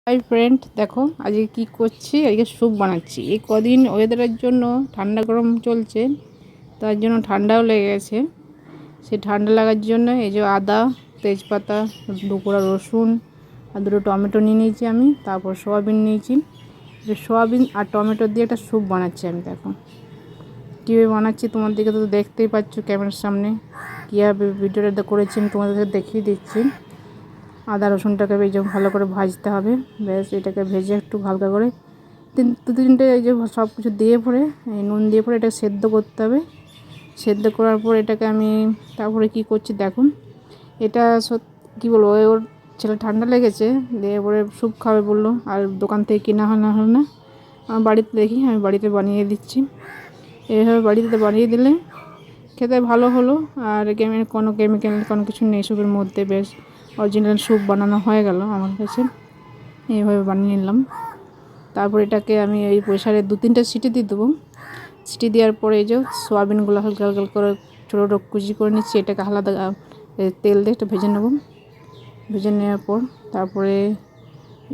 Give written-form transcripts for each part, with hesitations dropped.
Hi friend, দেখো আজকে কি করছি। আজকে স্যুপ বানাচ্ছি। এই কদিন ওয়েদারের জন্য ঠান্ডা গরম চলছে, তার জন্য ঠান্ডাও লেগে গেছে। সেই ঠান্ডা লাগার জন্য এই যে আদা, তেজপাতা, দুকোড়া রসুন আর দুটো টমেটো নিয়ে নিয়েছি আমি। তারপর সোয়াবিন নিয়েছি। সোয়াবিন আর টমেটো দিয়ে একটা স্যুপ বানাচ্ছি আমি। দেখো কীভাবে বানাচ্ছি, তোমাদেরকে তো দেখতেই পাচ্ছ ক্যামেরার সামনে। কীভাবে ভিডিওটা করেছি আমি তোমাদেরকে দেখিয়ে দিচ্ছি। আদা রসুনটাকে বেশ ভালো করে ভাজতে হবে। ব্যাস এটাকে ভেজে একটু হালকা করে দু তিনটে এই যে সব কিছু দিয়ে পরে নুন দিয়ে পরে এটা সেদ্ধ করতে হবে। সেদ্ধ করার পর এটাকে আমি তারপরে কি করছি দেখুন। এটা কী বলবো, ওর ছেলে ঠান্ডা লেগেছে, দিয়ে পরে স্যুপ খাবে বললো। আর দোকান থেকে কিনা হয় না হলো না, আমার বাড়িতে দেখি আমি বাড়িতে বানিয়ে দিচ্ছি। এইভাবে বাড়িতে বানিয়ে দিলে খেতে ভালো হলো। আর কোনো কেমিক্যাল কোনো কিছু নেই স্যুপের মধ্যে। বেশ অরিজিনাল স্যুপ বানানো হয়ে গেল আমার কাছে। এইভাবে বানিয়ে নিলাম। তারপর এটাকে আমি এই প্রেসারে 2-3টে সিটি দিয়ে দেবো। সিটি দেওয়ার পরে এই যে সোয়াবিনগুলো হালকা হালকা করে ছোটো ছোটো কুচি করে নিচ্ছি। এটাকে আলাদা তেল দিয়ে একটু ভেজে নেব। ভেজে নেওয়ার পর তারপরে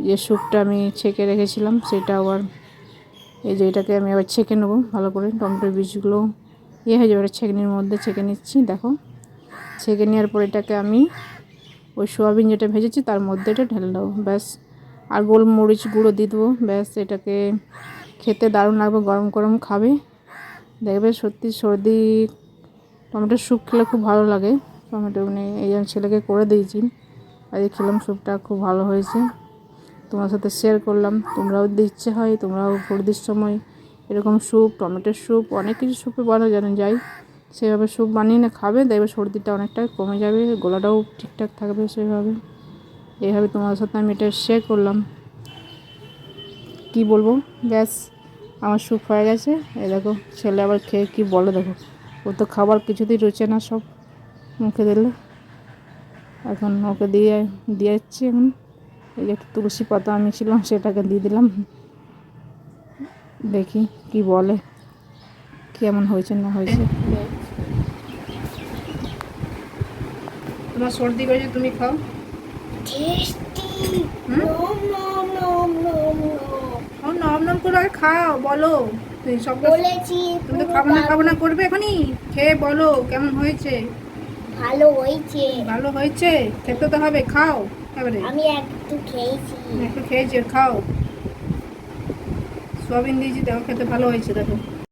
যে স্যুপটা আমি ছেঁকে রেখেছিলাম সেটা আবার এই যে এটাকে আমি আবার ছেঁকে নেবো ভালো করে। টমেটোর বীজগুলো হয়ে যাবে ছেঁকনির মধ্যে ছেঁকে নিচ্ছি। দেখো ছেঁকে নেওয়ার পর এটাকে আমি ওই সোয়াবিন যেটা ভেজেছি তার মধ্যে এটা ঢেলে দেবো। ব্যাস আর গোলমরিচ গুঁড়ো দিয়ে দেবো। ব্যাস এটাকে খেতে দারুণ লাগবে, গরম গরম খাবে দেখবে। সত্যি সর্দি টমেটোর স্যুপ খেলে খুব ভালো লাগে। টমেটো এই জন্য ছেলেকে করে দিয়েছি। আজকে খেলাম, স্যুপটা খুব ভালো হয়েছে। তোমার সাথে শেয়ার করলাম। তোমরাও যদি ইচ্ছে হয় তোমরাও সর্দির সময় এরকম স্যুপ, টমেটোর স্যুপ, অনেক কিছু স্যুপে বানানো জানা যায়, সেভাবে স্যুপ বানিয়ে না খাবে দেখবে সর্দিটা অনেকটাই কমে যাবে, গলাটাও ঠিকঠাক থাকবে। সেভাবে এইভাবে তোমার সাথে আমি এটা শেয়ার করলাম। কি বলবো, ব্যাস আমার স্যুপ হয়ে গেছে। এই দেখো ছেলে আবার খেয়ে কি বলে দেখো। ও তো খাবার কিছুতেই রুচে না, সব মুখে দিলে। এখন ওকে দিয়েছি। এখন এই যে একটু তুলসী পাতা আমি ছিলাম সেটাকে দিয়ে দিলাম। দেখি কি বলে, কেমন হয়েছে না হয়েছে। তোমার সর্দি হয়েছে, তুমি খাও। নম নম করে খাও, বলো। তুমি সব বলেছি, তুমি তো খাবো না করবে এখনই। খেয়ে বলো কেমন হয়েছে। ভালো হয়েছে। ভালো হয়েছে, খেতে তো হবে, খাও এবারে। আমি একটু খেয়েছি। একটু খেয়েছি, খাও। সোয়াবিন দিয়েছি, দেখো খেতে ভালো হয়েছে দেখো।